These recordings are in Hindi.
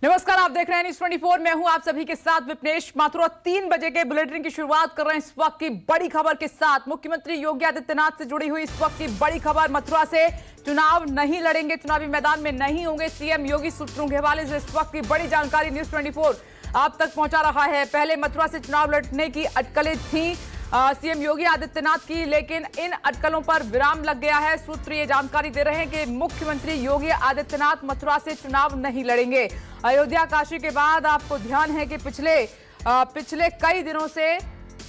नमस्कार, आप देख रहे हैं न्यूज़ 24। मैं हूं आप सभी के साथ विपनेश माथुर। 3 बजे के बुलेटिन की शुरुआत कर रहे हैं इस वक्त की बड़ी खबर के साथ। मुख्यमंत्री योगी आदित्यनाथ से जुड़ी हुई इस वक्त की बड़ी खबर। मथुरा से चुनाव नहीं लड़ेंगे, चुनावी मैदान में नहीं होंगे सीएम योगी। सूत्रों के हवाले से इस वक्त की बड़ी जानकारी न्यूज़ 24 आप तक पहुंचा रहा है। पहले मथुरा से चुनाव लड़ने की अटकलें थी सीएम योगी आदित्यनाथ की, लेकिन इन अटकलों पर विराम लग गया है। सूत्र ये जानकारी दे रहे हैं कि मुख्यमंत्री योगी आदित्यनाथ मथुरा से चुनाव नहीं लड़ेंगे। अयोध्या काशी के बाद आपको ध्यान है कि पिछले कई दिनों से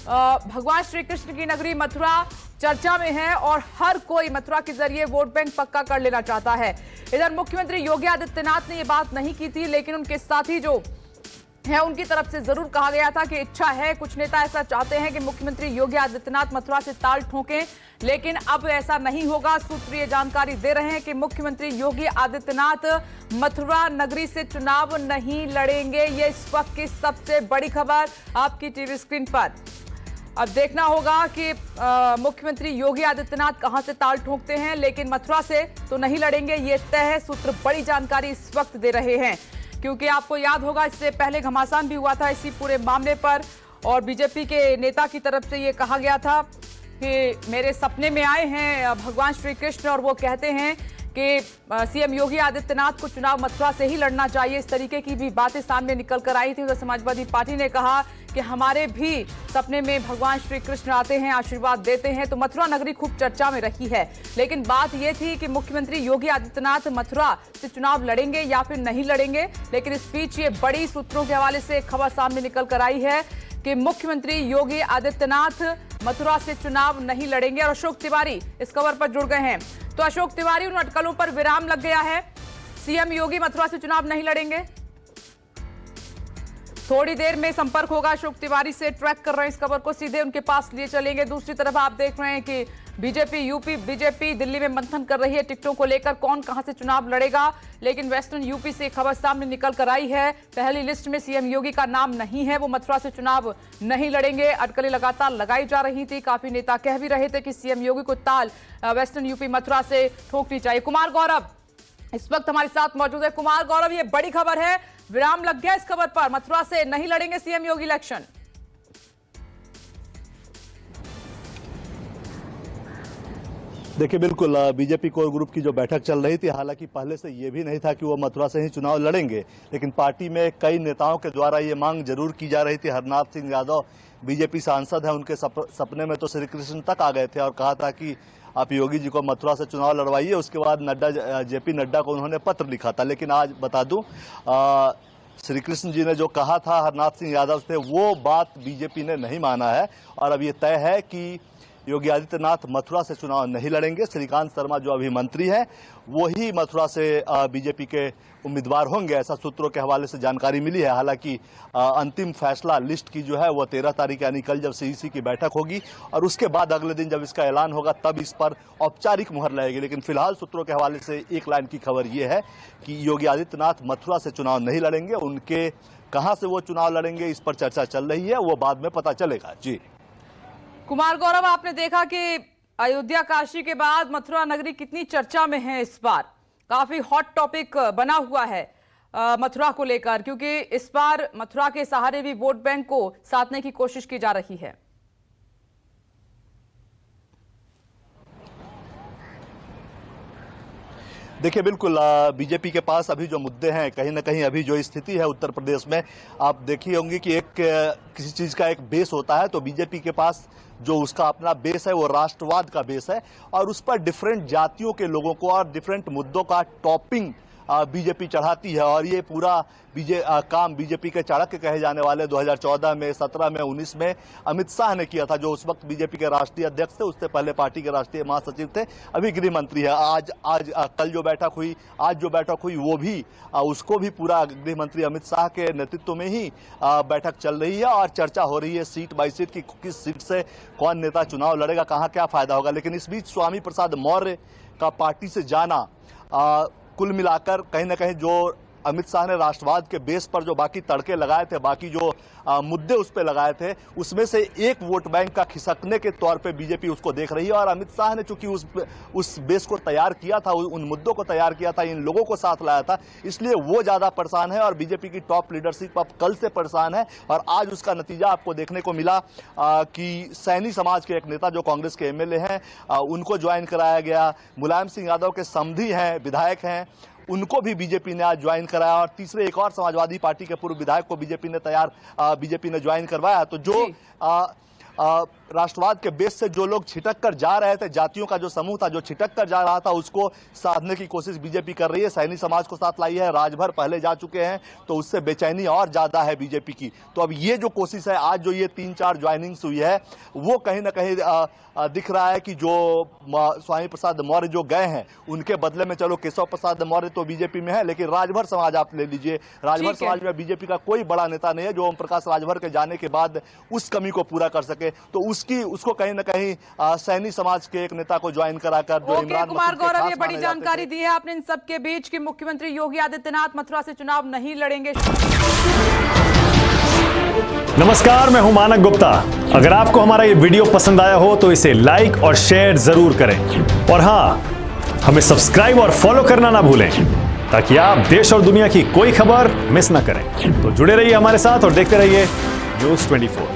भगवान श्री कृष्ण की नगरी मथुरा चर्चा में है और हर कोई मथुरा के जरिए वोट बैंक पक्का कर लेना चाहता है। इधर मुख्यमंत्री योगी आदित्यनाथ ने यह बात नहीं की थी, लेकिन उनके साथी जो है उनकी तरफ से जरूर कहा गया था कि इच्छा है, कुछ नेता ऐसा चाहते हैं कि मुख्यमंत्री योगी आदित्यनाथ मथुरा से ताल ठोकें, लेकिन अब ऐसा नहीं होगा। सूत्र ये जानकारी दे रहे हैं कि मुख्यमंत्री योगी आदित्यनाथ मथुरा नगरी से चुनाव नहीं लड़ेंगे। ये इस वक्त की सबसे बड़ी खबर आपकी टीवी स्क्रीन पर। अब देखना होगा कि मुख्यमंत्री योगी आदित्यनाथ कहां से ताल ठोकते हैं, लेकिन मथुरा से तो नहीं लड़ेंगे, ये तय है। सूत्र बड़ी जानकारी इस वक्त दे रहे हैं, क्योंकि आपको याद होगा इससे पहले घमासान भी हुआ था इसी पूरे मामले पर, और बीजेपी के नेता की तरफ से ये कहा गया था कि मेरे सपने में आए हैं भगवान श्री कृष्ण और वो कहते हैं कि सीएम योगी आदित्यनाथ को चुनाव मथुरा से ही लड़ना चाहिए। इस तरीके की भी बातें सामने निकल कर आई थी। उधर समाजवादी पार्टी ने कहा कि हमारे भी सपने में भगवान श्री कृष्ण आते हैं, आशीर्वाद देते हैं। तो मथुरा नगरी खूब चर्चा में रही है, लेकिन बात यह थी कि मुख्यमंत्री योगी आदित्यनाथ मथुरा से चुनाव लड़ेंगे या फिर नहीं लड़ेंगे। लेकिन इस बीच ये बड़ी सूत्रों के हवाले से खबर सामने निकल कर आई है कि मुख्यमंत्री योगी आदित्यनाथ मथुरा से चुनाव नहीं लड़ेंगे। और अशोक तिवारी इस खबर पर जुड़ गए हैं। तो अशोक तिवारी, उन अटकलों पर विराम लग गया है, सीएम योगी मथुरा से चुनाव नहीं लड़ेंगे। थोड़ी देर में संपर्क होगा अशोक तिवारी से, ट्रैक कर रहे हैं इस खबर को, सीधे उनके पास लिए चलेंगे। दूसरी तरफ आप देख रहे हैं कि बीजेपी दिल्ली में मंथन कर रही है टिकटों को लेकर, कौन कहां से चुनाव लड़ेगा। लेकिन वेस्टर्न यूपी से खबर सामने निकल कर आई है, पहली लिस्ट में सीएम योगी का नाम नहीं है, वो मथुरा से चुनाव नहीं लड़ेंगे। अटकलें लगातार लगाई जा रही थी, काफी नेता कह भी रहे थे कि सीएम योगी को ताल वेस्टर्न यूपी मथुरा से ठोकनी चाहिए। कुमार गौरव इस वक्त हमारे साथ मौजूद है। कुमार गौरव, ये बड़ी खबर है, विराम लग गया इस खबर पर, मथुरा से नहीं लड़ेंगे सीएम योगी इलेक्शन। देखिए, बिल्कुल बीजेपी कोर ग्रुप की जो बैठक चल रही थी, हालांकि पहले से ये भी नहीं था कि वो मथुरा से ही चुनाव लड़ेंगे, लेकिन पार्टी में कई नेताओं के द्वारा ये मांग जरूर की जा रही थी। हरनाथ सिंह यादव बीजेपी सांसद हैं, उनके सपने में तो श्री कृष्ण तक आ गए थे और कहा था कि आप योगी जी को मथुरा से चुनाव लड़वाइए। उसके बाद जेपी नड्डा को उन्होंने पत्र लिखा था। लेकिन आज बता दूं, श्री कृष्ण जी ने जो कहा था हरनाथ सिंह यादव से, वो बात बीजेपी ने नहीं माना है और अब ये तय है कि योगी आदित्यनाथ मथुरा से चुनाव नहीं लड़ेंगे। श्रीकांत शर्मा जो अभी मंत्री हैं, वो ही मथुरा से बीजेपी के उम्मीदवार होंगे, ऐसा सूत्रों के हवाले से जानकारी मिली है। हालांकि अंतिम फैसला लिस्ट की जो है वो 13 तारीख यानी कल जब सीईसी की बैठक होगी और उसके बाद अगले दिन जब इसका ऐलान होगा तब इस पर औपचारिक मुहर लगेगी। लेकिन फिलहाल सूत्रों के हवाले से एक लाइन की खबर ये है कि योगी आदित्यनाथ मथुरा से चुनाव नहीं लड़ेंगे। उनके कहां से वो चुनाव लड़ेंगे इस पर चर्चा चल रही है, वो बाद में पता चलेगा। जी कुमार गौरव, आपने देखा कि अयोध्या काशी के बाद मथुरा नगरी कितनी चर्चा में है इस बार, काफी हॉट टॉपिक बना हुआ है मथुरा को लेकर, क्योंकि इस बार मथुरा के सहारे भी वोट बैंक को साधने की कोशिश की जा रही है। देखिए, बिल्कुल बीजेपी के पास अभी जो मुद्दे हैं, कहीं ना कहीं अभी जो स्थिति है उत्तर प्रदेश में, आप देखी होंगी कि एक किसी चीज का एक बेस होता है, तो बीजेपी के पास जो उसका अपना बेस है वो राष्ट्रवाद का बेस है और उस पर डिफरेंट जातियों के लोगों को और डिफरेंट मुद्दों का टॉपिंग बीजेपी चढ़ाती है। और ये पूरा काम बीजेपी के चाणक्य कहे जाने वाले 2014 में, 17 में, 19 में अमित शाह ने किया था, जो उस वक्त बीजेपी के राष्ट्रीय अध्यक्ष थे। उससे पहले पार्टी के राष्ट्रीय महासचिव थे, अभी गृह मंत्री है। कल जो बैठक हुई, आज जो बैठक हुई, वो भी उसको भी पूरा गृह मंत्री अमित शाह के नेतृत्व में ही बैठक चल रही है और चर्चा हो रही है सीट बाई सीट की, किस सीट से कौन नेता चुनाव लड़ेगा, कहाँ क्या फायदा होगा। लेकिन इस बीच स्वामी प्रसाद मौर्य का पार्टी से जाना कुल मिलाकर कहीं ना कहीं जो अमित शाह ने राष्ट्रवाद के बेस पर जो बाकी तड़के लगाए थे, बाकी जो मुद्दे उस पर लगाए थे, उसमें से एक वोट बैंक का खिसकने के तौर पे बीजेपी उसको देख रही है। और अमित शाह ने चूंकि उस बेस को तैयार किया था, उन मुद्दों को तैयार किया था, इन लोगों को साथ लाया था, इसलिए वो ज्यादा परेशान है और बीजेपी की टॉप लीडरशिप अब कल से परेशान है। और आज उसका नतीजा आपको देखने को मिला कि सैनी समाज के एक नेता जो कांग्रेस के एमएलए हैं, उनको ज्वाइन कराया गया। मुलायम सिंह यादव के समधी हैं, विधायक हैं, उनको भी बीजेपी ने आज ज्वाइन कराया। और तीसरे एक और समाजवादी पार्टी के पूर्व विधायक को बीजेपी ने ज्वाइन करवाया। तो जो राष्ट्रवाद के बेस से जो लोग छिटक कर जा रहे थे, जातियों का जो समूह था जो छिटक कर जा रहा था, उसको साधने की कोशिश बीजेपी कर रही है। सैनी समाज को साथ लाई है, राजभर पहले जा चुके हैं, तो उससे बेचैनी और ज्यादा है बीजेपी की। तो अब ये जो कोशिश है, आज जो ये 3-4 ज्वाइनिंग्स हुई है, वो कहीं ना कहीं दिख रहा है कि जो स्वामी प्रसाद मौर्य जो गए हैं, उनके बदले में चलो केशव प्रसाद मौर्य तो बीजेपी में है, लेकिन राजभर समाज आप ले लीजिए, राजभर समाज में बीजेपी का कोई बड़ा नेता नहीं है जो ओम प्रकाश राजभर के जाने के बाद उस कमी को पूरा कर सके। तो उसको कहीं ना कहीं सैनी समाज के एक नेता को ज्वाइन कराकर जो इमरान कुमार गौरव, ये बड़ी जानकारी दी है आपने इन सबके बीच कि मुख्यमंत्री योगी आदित्यनाथ मथुरा से चुनाव नहीं लड़ेंगे। नमस्कार, मैं हूं मानक गुप्ता। अगर आपको हमारा ये वीडियो पसंद आया हो तो इसे लाइक और शेयर जरूर करें, और हां, हमें सब्सक्राइब और फॉलो करना ना भूलें ताकि आप देश और दुनिया की कोई खबर मिस ना करें। तो जुड़े रहिए हमारे साथ और देखते रहिए News 24।